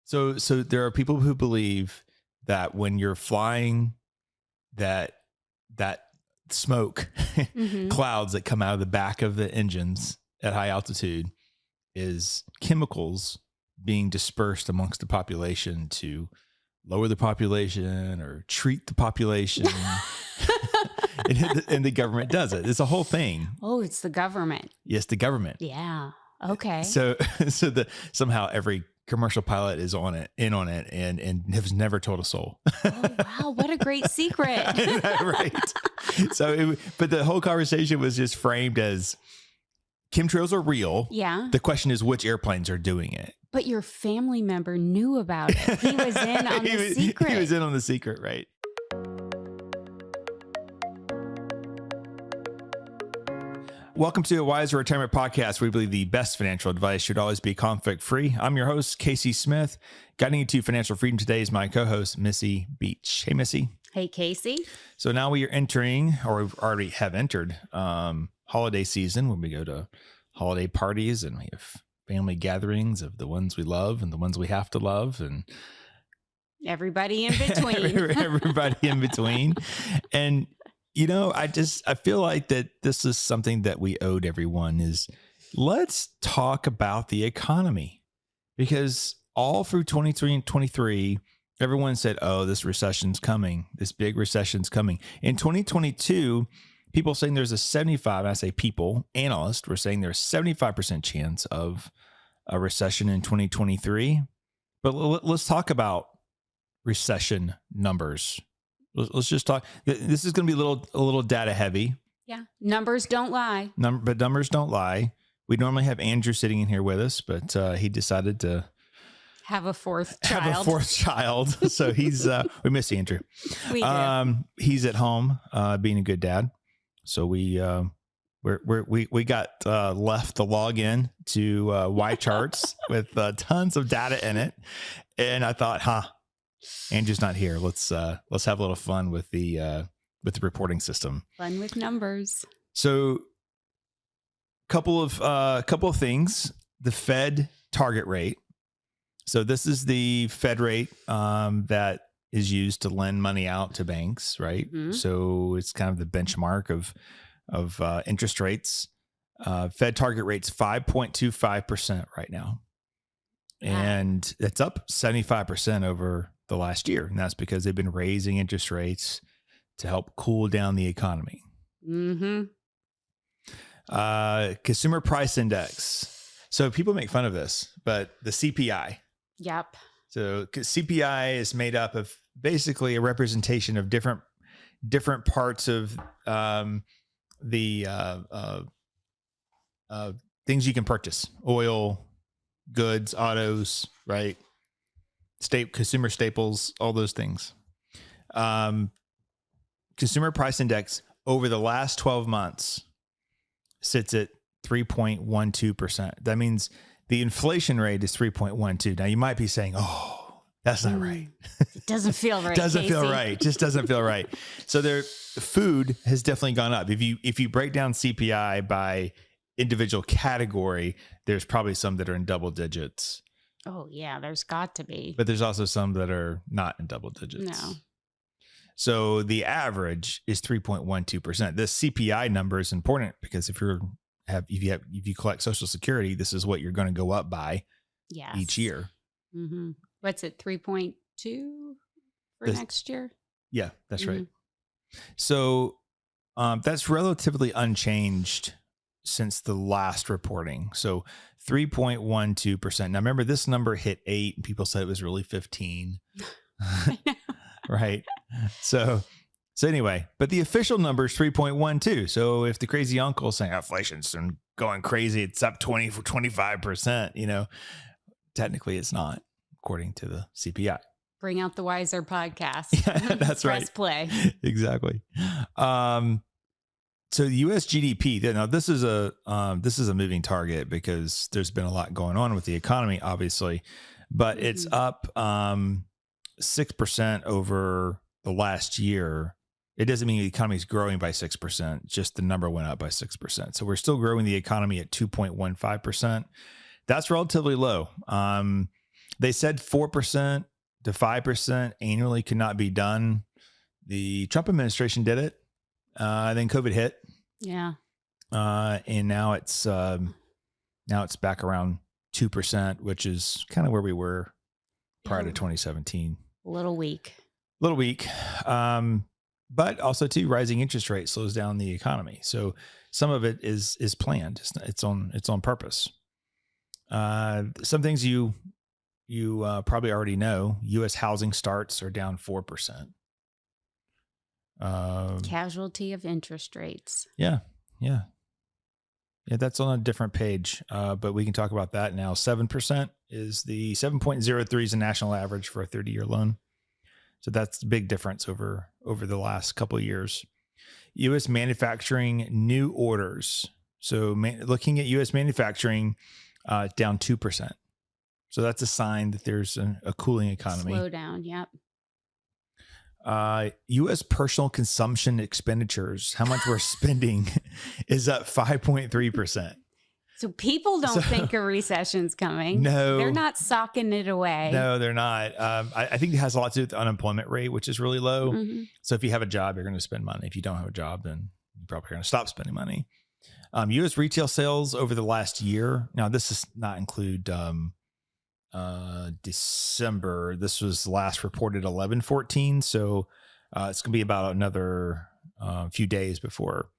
So there are people who believe that when you're flying, that smoke clouds that come out of the back of the engines at high altitude is chemicals being dispersed amongst the population to lower the population or treat the population. and the government does it. It's a whole thing. Oh, it's the government. Yes, the government. Yeah. Okay. So somehow every commercial pilot is in on it and has never told a soul. Oh, wow. What a great secret. Right. But the whole conversation was just framed as chemtrails are real. Yeah. The question is which airplanes are doing it. But your family member knew about it. He was in on the secret. He was in on the secret, right? Welcome to a Wiser Retirement Podcast, where we believe the best financial advice should always be conflict-free. I'm your host, Casey Smith. Guiding you to financial freedom today is my co-host, Missie Beach. Hey, Missy. Hey, Casey. So now we are entering, or we already have entered, holiday season, when we go to holiday parties and we have family gatherings of the ones we love and the ones we have to love, and everybody in between. Everybody in between. And I feel like that this is something that we owed everyone is let's talk about the economy, because all through 2023 and 23, everyone said, oh, this recession's coming. This big recession's coming. In 2022, people saying there's a 75, I say people, analysts were saying there's 75% chance of a recession in 2023. But let's talk about recession numbers. Let's just talk. This is going to be a little data heavy. Yeah. Numbers don't lie. But numbers don't lie. We normally have Andrew sitting in here with us, but he decided to have a fourth child. So he's, we miss Andrew. We do. He's at home, being a good dad. So we got left to log in to Y charts with tons of data in it. And I thought, Andrew's not here. Let's have a little fun with the reporting system. Fun with numbers. So, couple of things. The Fed target rate. So this is the Fed rate that is used to lend money out to banks, right? Mm-hmm. So it's kind of the benchmark of interest rates. Fed target rate's 5.25% right now, and it's up 75% over the last year, and that's because they've been raising interest rates to help cool down the economy. Mm-hmm. Consumer price index. So people make fun of this, but the CPI. Yep. So CPI is made up of basically a representation of different parts of the things you can purchase: oil, goods, autos, right? Consumer staples, all those things. Consumer price index over the last 12 months sits at 3.12%. That means the inflation rate is 3.12. Now you might be saying, oh, that's not right. It doesn't feel right. Feel right. Just doesn't feel right. So food has definitely gone up. If you break down CPI by individual category, there's probably some that are in double digits. Oh, yeah, there's got to be. But there's also some that are not in double digits. No. So the average is 3.12%. This CPI number is important because if you collect Social Security, this is what you're going to go up by each year. Mm-hmm. What's it, 3.2 for next year? Yeah, that's right. So that's relatively unchanged since the last reporting. So 3.12%. Now remember, this number hit 8 and people said it was really 15. Right. So anyway, but the official number is 3.12. So if the crazy uncle is saying inflation's going crazy, it's up 25%, technically it's not, according to the CPI. Bring out the Wiser podcast. Yeah, that's right. Press play. Exactly. So the US GDP, now this is a moving target because there's been a lot going on with the economy, obviously, but it's up 6% over the last year. It doesn't mean the economy is growing by 6%, just the number went up by 6%. So we're still growing the economy at 2.15%. That's relatively low. They said 4% to 5% annually could not be done. The Trump administration did it. Then COVID hit. Yeah. And now it's back around 2%, which is kind of where we were prior to 2017. A little weak. But also too, rising interest rate slows down the economy. So some of it is planned. It's on purpose. Some things you probably already know. U.S. housing starts are down 4%. Casualty of interest rates. Yeah. That's on a different page, but we can talk about that now. 7% is the 7.03 is the national average for a 30-year loan. So that's the big difference over the last couple of years. U.S. manufacturing new orders. So looking at U.S. manufacturing, down 2%. So that's a sign that there's a cooling economy. Slowdown, yep. U.S. personal consumption expenditures, how much we're spending, is up 5.3%. So people don't think a recession's coming. No. They're not socking it away. No, they're not. I think it has a lot to do with the unemployment rate, which is really low. Mm-hmm. So if you have a job, you're going to spend money. If you don't have a job, then you're probably going to stop spending money. U.S. retail sales over the last year. Now, this does not include December. This was last reported 11/14. So it's going to be about another few days before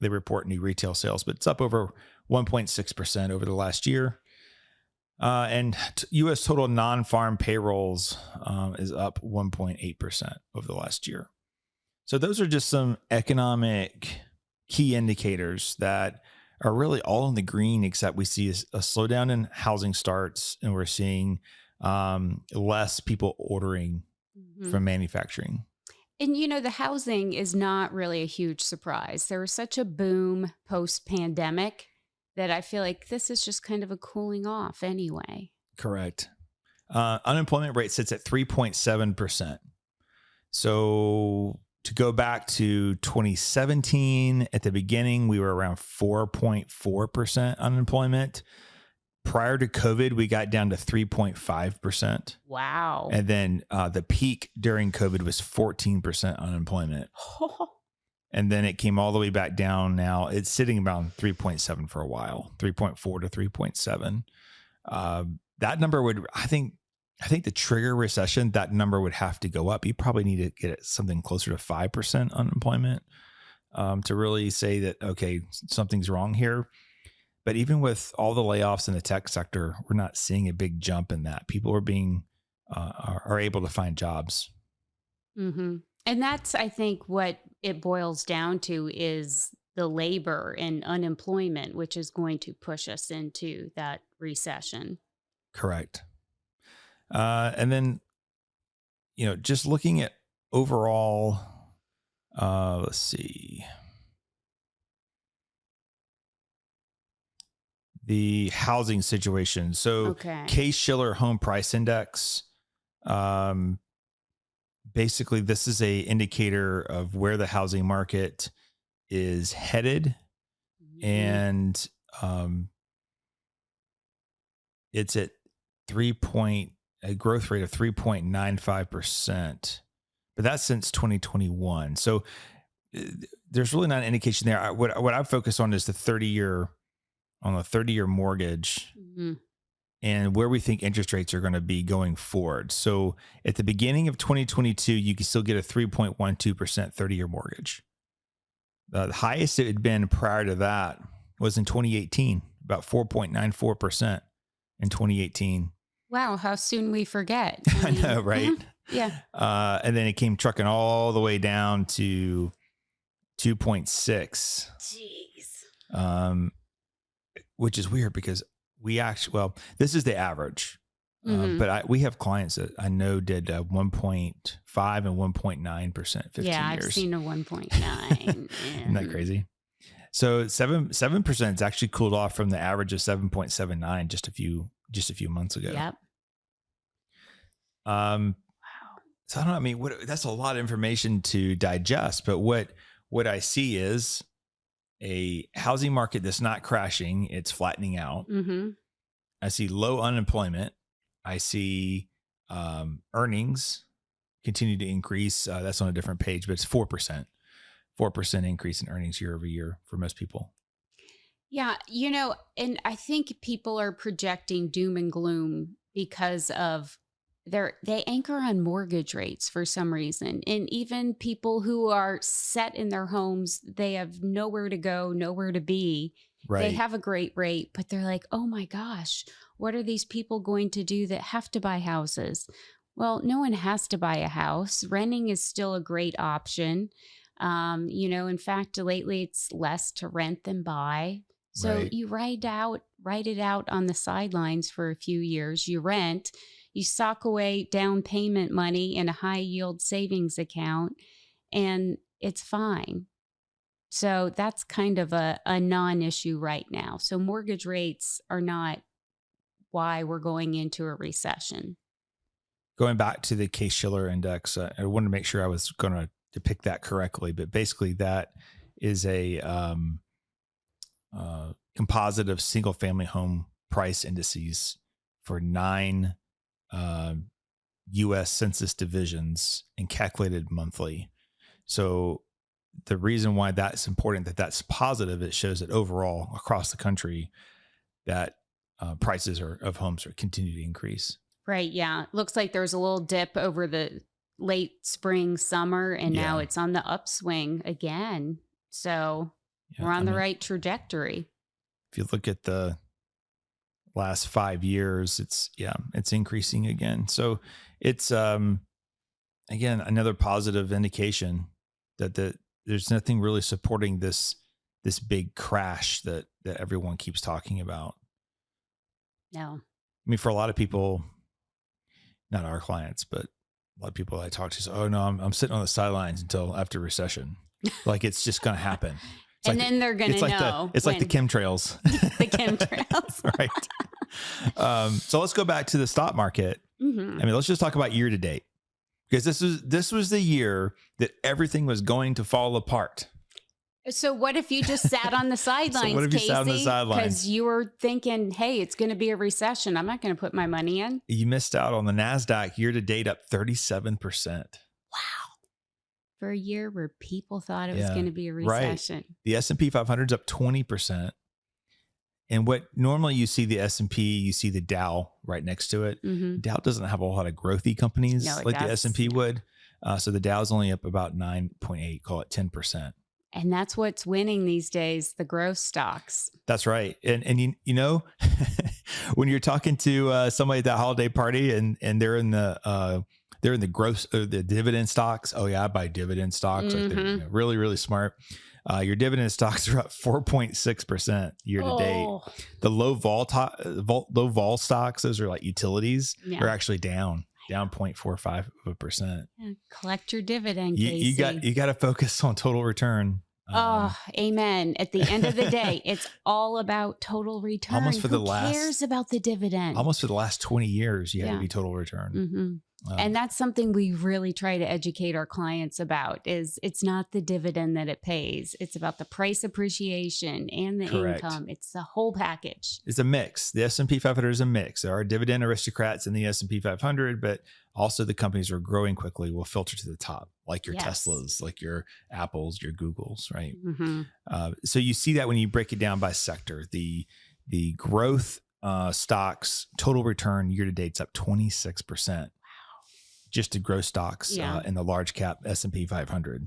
they report new retail sales, but it's up over 1.6% over the last year. And U.S. total non-farm payrolls is up 1.8% over the last year. So those are just some economic key indicators that are really all in the green, except we see a slowdown in housing starts, and we're seeing less people ordering from manufacturing. And, the housing is not really a huge surprise. There was such a boom post-pandemic that I feel like this is just kind of a cooling off anyway. Correct. Unemployment rate sits at 3.7%. So to go back to 2017, at the beginning, we were around 4.4% unemployment. Prior to COVID, we got down to 3.5%. Wow. And then the peak during COVID was 14% unemployment. And then it came all the way back down. Now it's sitting around 3.7 for a while, 3.4 to 3.7. That number would, I think the trigger recession, that number would have to go up. You probably need to get something closer to 5% unemployment to really say that, okay, something's wrong here. But even with all the layoffs in the tech sector, we're not seeing a big jump in that. People are able to find jobs. Mm-hmm. And that's, I think, what it boils down to is the labor and unemployment, which is going to push us into that recession. Correct. And then, just looking at overall, let's see, the housing situation. So Case-Shiller Home Price Index, basically this is a indicator of where the housing market is headed. Mm-hmm. And it's at a growth rate of 3.95%, but that's since 2021. So there's really not an indication there. What I focus on is the 30-year mortgage, mm-hmm. and where we think interest rates are going to be going forward. So at the beginning of 2022, you can still get a 3.12% 30-year mortgage. The highest it had been prior to that was in 2018, about 4.94% in 2018. Wow, how soon we forget. I know, right? Yeah. And then it came trucking all the way down to 2.6. Jeez. Which is weird because this is the average. Mm-hmm. But we have clients that I know did 1.5 and 1.9% 15 yeah, years. I've seen a 1.9. Isn't that crazy? So 7% has actually cooled off from the average of 7.79 just a few months ago. Yep. Wow. So I don't know. I mean, that's a lot of information to digest. But what I see is a housing market that's not crashing; it's flattening out. Mm-hmm. I see low unemployment. I see earnings continue to increase. That's on a different page, but it's 4%. 4% increase in earnings year over year for most people. Yeah, and I think people are projecting doom and gloom because of they anchor on mortgage rates for some reason. And even people who are set in their homes, they have nowhere to go, nowhere to be. They Right. have a great rate, but they're like, "Oh my gosh, what are these people going to do that have to buy houses?" Well, no one has to buy a house. Renting is still a great option. In fact, lately it's less to rent than buy. So Right. you write it out on the sidelines for a few years. You rent, you sock away down payment money in a high yield savings account, and it's fine. So that's kind of a non issue right now. So mortgage rates are not why we're going into a recession. Going back to the Case-Shiller index, I wanted to make sure I was going to depict that correctly, but basically that is a composite of single family home price indices for 9 uh, US census divisions and calculated monthly. So the reason why that's important, that that's positive, it shows that overall across the country that prices of homes are continue to increase. Right. Yeah. Looks like there's a little dip over the late spring, summer, and now Yeah. it's on the upswing again. So Yeah. we're I on the mean, right trajectory. if you look at the last 5 years, it's increasing again. So it's again another positive indication that there's nothing really supporting this big crash that everyone keeps talking about. No. I mean, for a lot of people, not our clients, but a lot of people I talk to say, "Oh no, I'm sitting on the sidelines until after recession." Like it's just going to happen. It's And like then they're going to know it's like the when chemtrails, the chemtrails. right? So let's go back to the stock market. Hmm. I mean, let's just talk about year to date, because this was the year that everything was going to fall apart. So what if you just sat on the So sidelines, what if you sat on the Casey? Because sidelines? you were thinking, hey, it's going to be a recession. I'm not going to put my money in. You missed out on the NASDAQ year to date up 37%. For a year where people thought it was Yeah, going to be a right. recession. The S&P 500 is up 20%. And what normally you see the S&P, you see the Dow right next to it. Hmm. Dow doesn't have a whole lot of growthy companies No, it like the does. S&P would. So the Dow's only up about 9.8, call it 10%. And that's what's winning these days, the growth stocks. That's right. And you know, when you're talking to somebody at that holiday party and they're in the growth the dividend stocks. Oh yeah, I buy dividend stocks. Like they're really, really smart. Your dividend stocks are up 4.6% year to date. Oh, The low vol stocks, those are like utilities, are yeah. actually down 0.45%. Yeah, collect your dividend, You, Casey. you got to focus on total return. Oh, amen. At the end of the day, it's all about total return. Almost for Who the last- cares about the dividend? Almost for the last 20 years, you had Yeah. to be total return. Hmm. And that's something we really try to educate our clients about is it's not the dividend that it pays. It's about the price appreciation and the Correct. income. It's the whole package. It's a mix. The S&P 500 is a mix. There are dividend aristocrats in the S&P 500, but also the companies that are growing quickly will filter to the top, like your Yes. Teslas, like your Apples, your Googles, right? Hmm. So you see that when you break it down by sector, the growth stocks total return year to date's up 26%. Just to growth stocks Yeah. in the large cap S&P 500.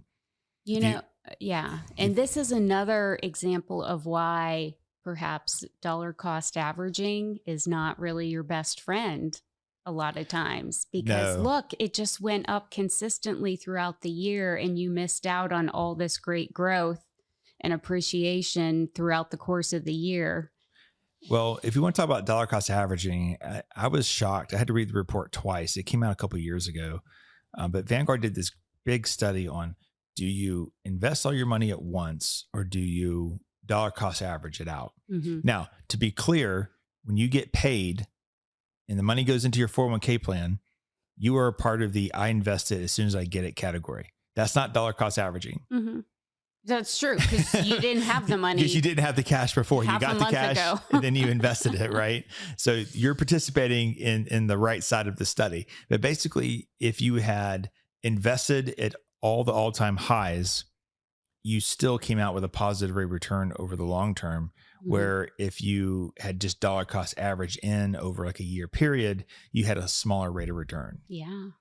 Yeah. And this is another example of why perhaps dollar cost averaging is not really your best friend a lot of times because No. look, it just went up consistently throughout the year and you missed out on all this great growth and appreciation throughout the course of the year. Well, if you want to talk about dollar cost averaging, I was shocked. I had to read the report twice. It came out a couple of years ago, but Vanguard did this big study on: do you invest all your money at once, or do you dollar cost average it out? Mm-hmm. Now, to be clear, when you get paid and the money goes into your 401k plan, you are a part of the "I invest it as soon as I get it" category. That's not dollar cost averaging. Mm-hmm. That's true, because you didn't have the money. Because you didn't have the cash before. You half a got the month cash ago. and then you invested it, right? So you're participating in the right side of the study. But basically, if you had invested at all the all-time highs, you still came out with a positive rate of return over the long term. Mhm. Where if you had just dollar cost average in over like a year period, you had a smaller rate of return. Yeah.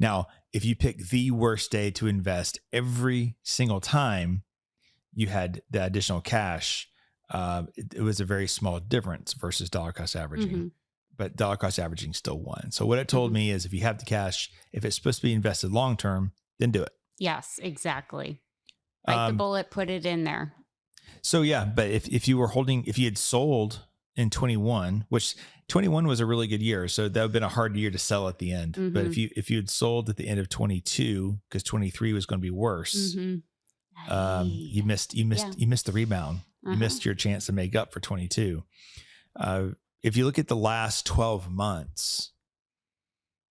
Now, if you pick the worst day to invest every single time, you had the additional cash. It was a very small difference versus dollar cost averaging, Mhm. but dollar cost averaging still won. So what it told Mhm. me is if you have the cash, if it's supposed to be invested long term, then do it. Yes, exactly. Bite the Um, bullet, put it in there. so yeah, but if you were holding, if you had sold in 21, which 21 was a really good year, so that would have been a hard year to sell at the end. But Mhm. if you had sold at the end of 22, because 23 was going to be worse, Mhm. you Hey. missed Yeah. you missed the rebound. You Uh-huh. missed your chance to make up for 22. If you look at the last 12 months,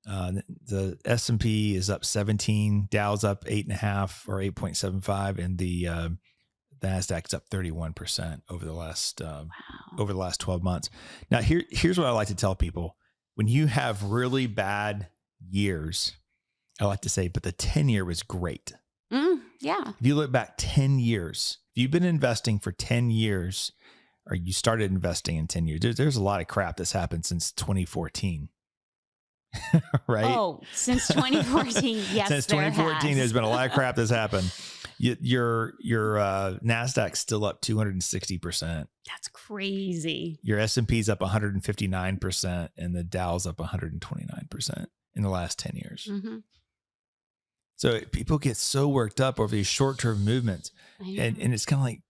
the S&P is up 17, Dow's up 8.5 or 8.75, and the Nasdaq's up 31% over the last Wow. 12 months. Now here's what I like to tell people: when you have really bad years, I like to say, but the 10-year was great. Yeah. If you look back 10 years, if you've been investing for 10 years, or you started investing in 10 years, there's a lot of crap that's happened since 2014, right? Oh, since 2014, yes, Since there 2014, has. there's been a lot of crap that's happened. Your Nasdaq's still up 260%. That's crazy. Your S&P's up 159%, and the Dow's up 129% in the last 10 years. Mm-hmm. So people get so worked up over these short-term movements, I know. and it's kind of like,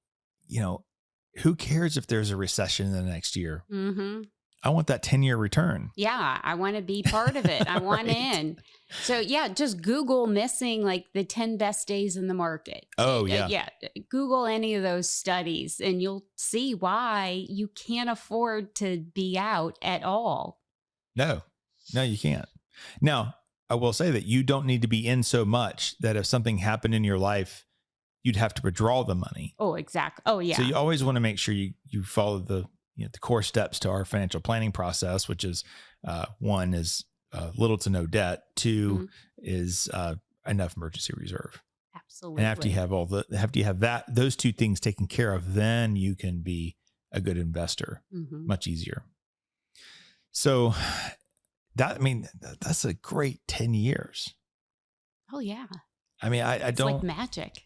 who cares if there's a recession in the next year? Mm-hmm. I want that 10-year return. Yeah, I want to be part of it. I want Right. in. So yeah, just Google missing like the 10 best days in the market. Oh, yeah. Yeah. Google any of those studies and you'll see why you can't afford to be out at all. No, you can't. Now, I will say that you don't need to be in so much that if something happened in your life, you'd have to withdraw the money. Oh, exactly. Oh, yeah. So you always want to make sure you follow the core steps to our financial planning process, which is one is little to no debt. Two is enough emergency reserve. Absolutely. And after you have those two things taken care of, then you can be a good investor. Much easier. So that's a great 10 years. Oh yeah. I mean, I it's don't like magic.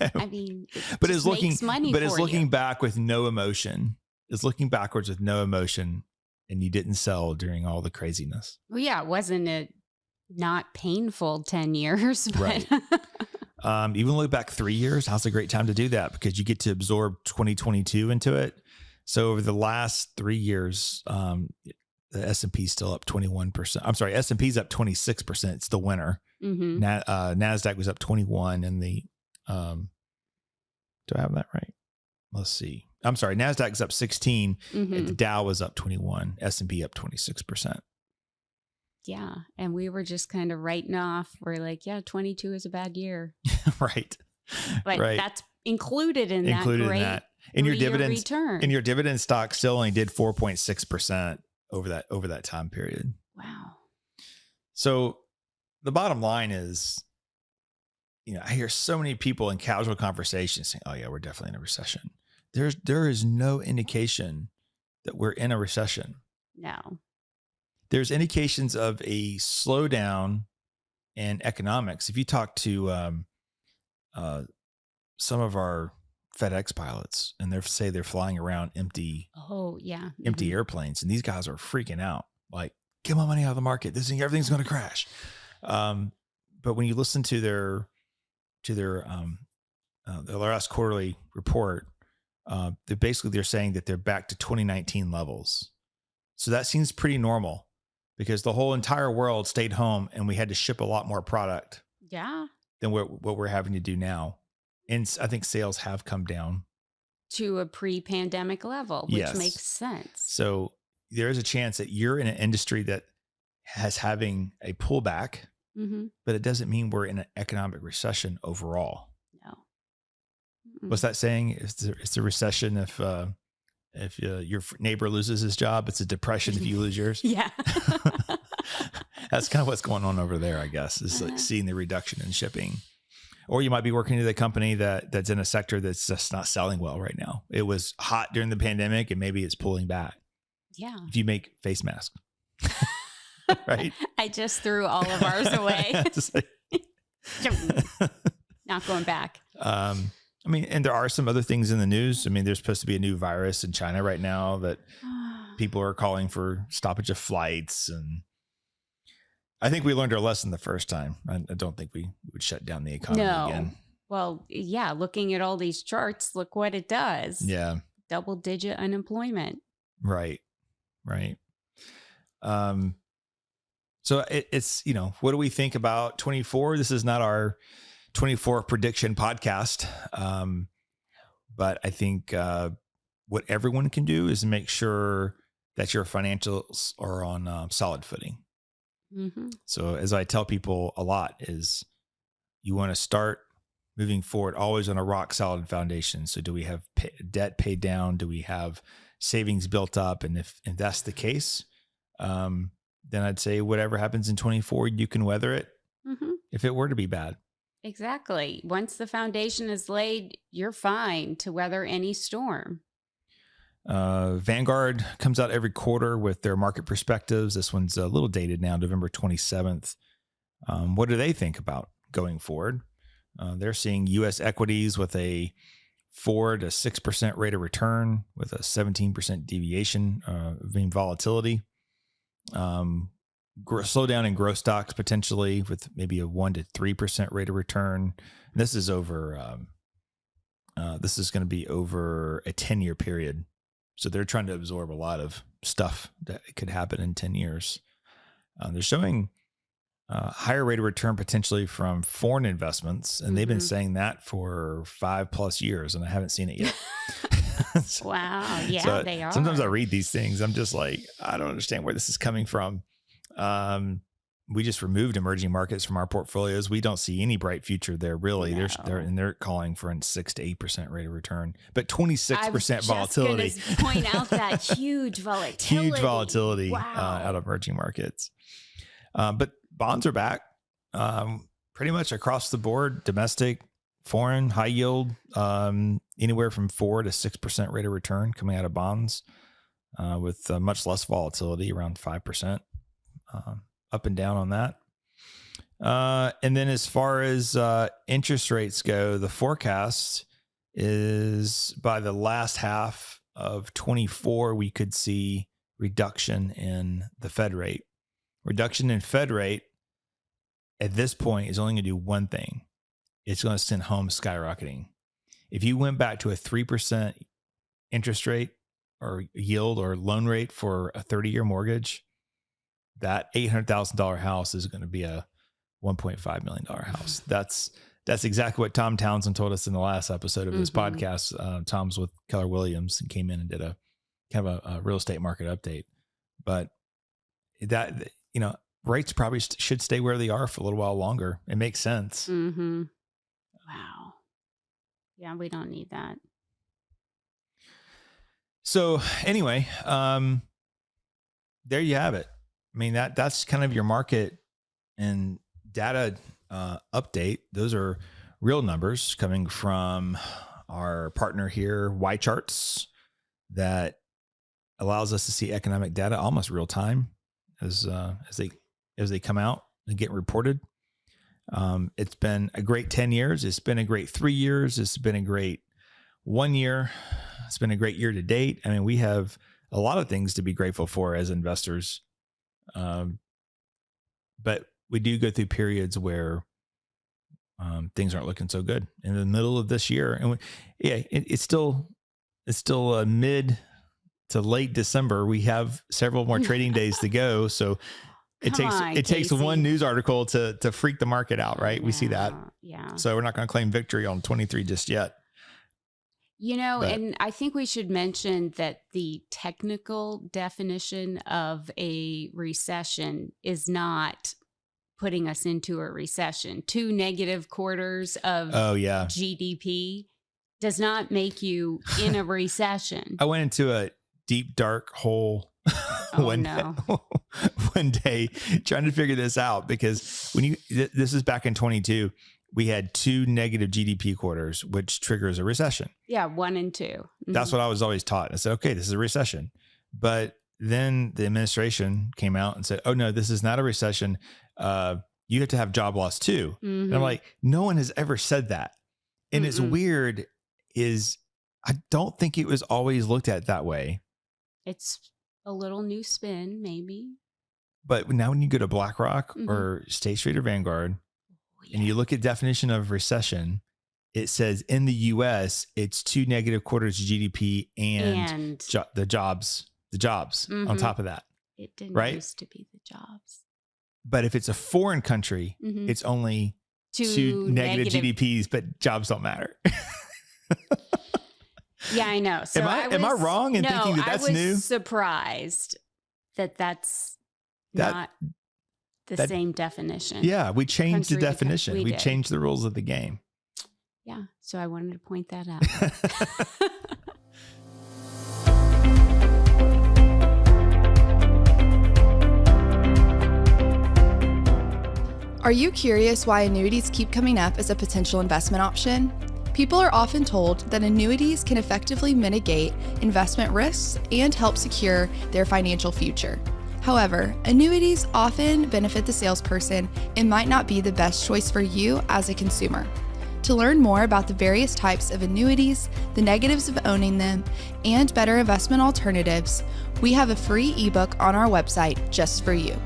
No. I mean, but it's looking money but it's for looking you. back with no emotion. It's looking backwards with no emotion, and you didn't sell during all the craziness. Well, yeah, wasn't it not painful 10 years? But Right. Even look back 3 years. Now's a great time to do that because you get to absorb 2022 into it. So over the last 3 years, the S&P is still up 21%. I'm sorry, S&P's up 26%. It's the winner. Nasdaq was up 21, and the do I have that right? Let's see. I'm sorry, Nasdaq's up 16, and the Dow was up 21, S&P up 26%. Yeah, and we were just kind of writing off. We're like, yeah, 22 is a bad year. Right. But that's included in that great And your dividends return. and your dividend stock still only did 4.6% over that time period. Wow. So the bottom line is, I hear so many people in casual conversations saying, "Oh yeah, we're definitely in a recession." There is no indication that we're in a recession. No. There's indications of a slowdown in economics. If you talk to some of our FedEx pilots, and they're flying around empty airplanes, and these guys are freaking out, like, "Get my money out of the market. Everything's going to crash." But when you listen to their last quarterly report, they're saying that they're back to 2019 levels. So that seems pretty normal because the whole entire world stayed home and we had to ship a lot more product than what we're having to do now. And I think sales have come down to a pre-pandemic level, which makes sense. So there is a chance that you're in an industry that has having a pullback, but it doesn't mean we're in an economic recession overall. No. What's that saying? It's a recession if your neighbor loses his job. It's a depression if you lose yours. Yeah. That's kind of what's going on over there, I guess, is like seeing the reduction in shipping. Or you might be working at a company that's in a sector that's just not selling well right now. It was hot during the pandemic and maybe it's pulling back. Yeah. If you make face masks, right? I just threw all of ours away. Not going back. I mean, and there are some other things in the news. I mean, there's supposed to be a new virus in China right now that people are calling for stoppage of flights. And I think we learned our lesson the first time. I don't think we would shut down the economy again. Well, yeah, looking at all these charts, look what it does. Yeah. Double-digit unemployment. Right. So it's, what do we think about 24? This is not our 24 prediction podcast. But I think what everyone can do is make sure that your financials are on solid footing. Mm-hmm. So as I tell people a lot is you want to start moving forward always on a rock solid foundation. So do we have debt paid down? Do we have savings built up? And if that's the case, then I'd say whatever happens in 24, you can weather it if it were to be bad. Exactly. Once the foundation is laid, you're fine to weather any storm. Vanguard comes out every quarter with their market perspectives. This one's a little dated now, November 27th. What do they think about going forward? They're seeing U.S. equities with a 4 to 6% rate of return with a 17% deviation in volatility. Slowdown in growth stocks potentially with maybe a 1 to 3% rate of return. And this is over. This is going to be over a 10-year period. So they're trying to absorb a lot of stuff that could happen in 10 years. They're showing higher rate of return potentially from foreign investments. And they've been saying that for 5+ years and I haven't seen it yet. Wow. Yeah, so they are. Sometimes I read these things. I'm just like, I don't understand where this is coming from. We just removed emerging markets from our portfolios. We don't see any bright future there, really. No. They're calling for a 6 to 8% rate of return, but 26% volatility. I was just going to point out that huge volatility. Huge volatility Wow. out of emerging markets. But bonds are back pretty much across the board, domestic, foreign, high yield, anywhere from 4 to 6% rate of return coming out of bonds with much less volatility, around 5%. Up and down on that. And then as far as interest rates go, the forecast is by the last half of 24, we could see reduction in the Fed rate. Reduction in Fed rate at this point is only going to do one thing. It's going to send homes skyrocketing. If you went back to a 3% interest rate or yield or loan rate for a 30-year mortgage, that $800,000 house is going to be a $1.5 million house. That's exactly what Tom Townsend told us in the last episode of this podcast. Tom's with Keller Williams and came in and did a kind of a real estate market update. But that, rates probably should stay where they are for a little while longer. It makes sense. Mm-hmm. Wow. Yeah, we don't need that. So anyway, there you have it. I mean, that's kind of your market and data update. Those are real numbers coming from our partner here, Y Charts, that allows us to see economic data almost real time as they come out and get reported. It's been a great 10 years. It's been a great 3 years. It's been a great 1 year. It's been a great year to date. I mean, we have a lot of things to be grateful for as investors. But we do go through periods where things aren't looking so good in the middle of this year. And it's still mid to late December. We have several more trading days to go. So it takes one news article to freak the market out, right? We see that. Yeah. So we're not going to claim victory on 23 just yet. And I think we should mention that the technical definition of a recession is not putting us into a recession. 2 negative quarters of GDP does not make you in a recession. I went into a deep, dark hole Oh, no. one day trying to figure this out, because this is back in 22, we had 2 negative GDP quarters, which triggers a recession. Yeah, 1 and 2. Mm-hmm. That's what I was always taught. I said, okay, this is a recession. But then the administration came out and said, oh, no, this is not a recession. You have to have job loss too. Mm-hmm. And I'm like, no one has ever said that. And it's weird is I don't think it was always looked at that way. It's a little new spin, maybe. But now when you go to BlackRock or State Street or Vanguard and you look at definition of recession, it says in the US, it's 2 negative quarters of GDP and the jobs on top of that. It didn't used to be the jobs. But if it's a foreign country, it's only 2 negative GDPs, but jobs don't matter. Yeah, I know. So am I wrong in thinking that that's new? I was surprised that that's not the same definition. Yeah, we changed the definition. We changed the rules of the game. Yeah, so I wanted to point that out. Are you curious why annuities keep coming up as a potential investment option? People are often told that annuities can effectively mitigate investment risks and help secure their financial future. However, annuities often benefit the salesperson and might not be the best choice for you as a consumer. To learn more about the various types of annuities, the negatives of owning them, and better investment alternatives, we have a free ebook on our website just for you.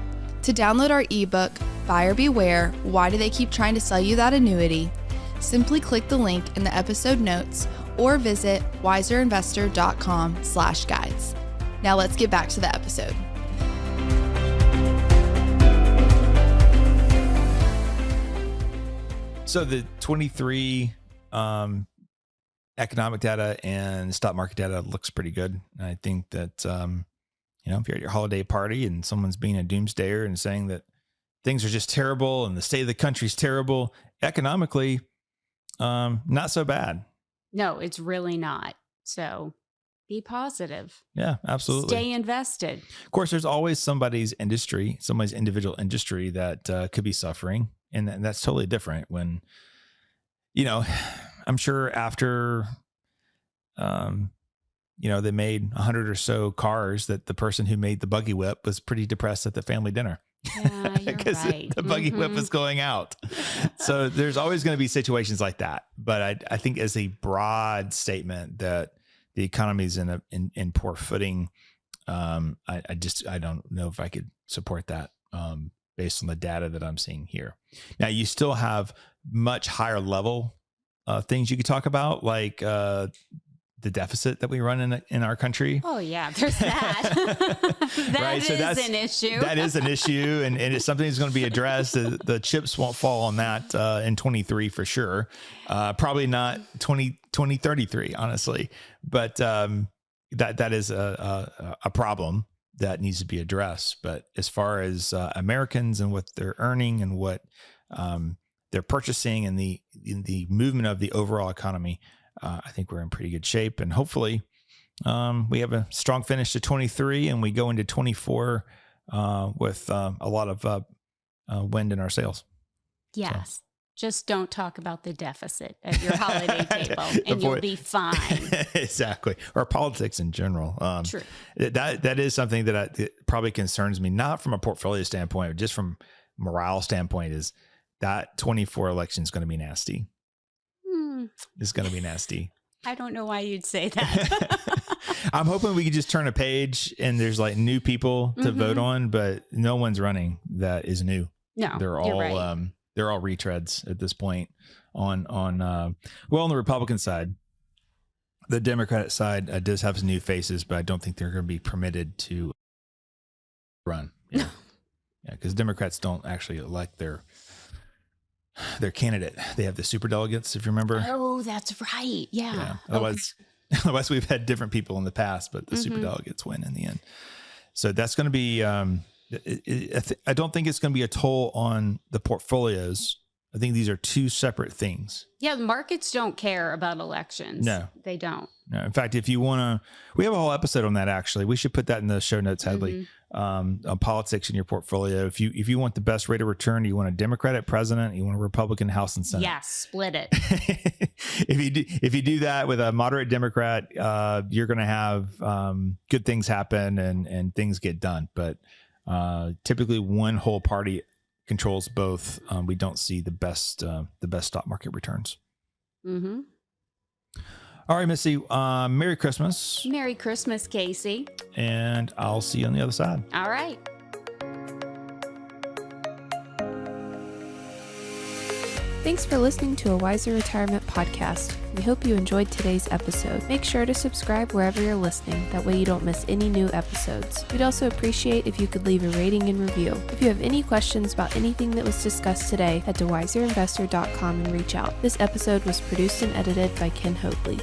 To download our ebook, Buyer Beware, Why Do They Keep Trying to Sell You That Annuity? Simply click the link in the episode notes or visit wiserinvestor.com/guides. Now let's get back to the episode. So the 23 economic data and stock market data looks pretty good. And I think that, if you're at your holiday party and someone's being a doomsdayer and saying that things are just terrible and the state of the country's terrible, economically, not so bad. No, it's really not. So be positive. Yeah, absolutely. Stay invested. Of course, there's always somebody's individual industry that could be suffering. And that's totally different when, I'm sure after, they made 100 or so cars that the person who made the buggy whip was pretty depressed at the family dinner. Yeah, you're right. The buggy whip is going out. So there's always going to be situations like that. But I think as a broad statement that the economy is in poor footing, I don't know if I could support that based on the data that I'm seeing here. Now, you still have much higher level things you could talk about, like the deficit that we run in our country. Oh yeah, there's that. That's an issue. That is an issue, and it's something that's going to be addressed. The chips won't fall on that in 23 for sure. Probably not 2033, honestly. But that is a problem that needs to be addressed. But as far as Americans and what they're earning and what they're purchasing and the movement of the overall economy, I think we're in pretty good shape, and hopefully we have a strong finish to 23 and we go into 24 with a lot of wind in our sails. Yes. So. Just don't talk about the deficit at your holiday table and you'll be fine. Exactly. Or politics in general. True. That is something that it probably concerns me, not from a portfolio standpoint, but just from morale standpoint, is that 24 election is going to be nasty. It's going to be nasty. I don't know why you'd say that. I'm hoping we could just turn a page and there's like new people to vote on, but no one's running that is new. No, they're all right. They're all retreads at this point on the Republican side. The Democratic side does have some new faces, but I don't think they're going to be permitted to run. Yeah, because Democrats don't actually elect their candidate. They have the superdelegates, if you remember. Oh, that's right. Yeah. Otherwise we've had different people in the past, but the superdelegates win in the end. So that's going to be, I don't think it's going to be a toll on the portfolios I think these are two separate things. Yeah, the markets don't care about elections. No. They don't. No. In fact, if you want to, we have a whole episode on that, actually. We should put that in the show notes, Headley, on politics in your portfolio. If you want the best rate of return, you want a Democratic president, you want a Republican House and Senate. Yes, split it. If you do that with a moderate Democrat, you're going to have good things happen and things get done. But typically, one whole party controls both. We don't see the best stock market returns. Mm-hmm. All right, Missy. Merry Christmas. Merry Christmas, Casey. And I'll see you on the other side. All right. Thanks for listening to a Wiser Retirement podcast. We hope you enjoyed today's episode. Make sure to subscribe wherever you're listening. That way you don't miss any new episodes. We'd also appreciate if you could leave a rating and review. If you have any questions about anything that was discussed today, head to wiserinvestor.com and reach out. This episode was produced and edited by Ken Hoadley.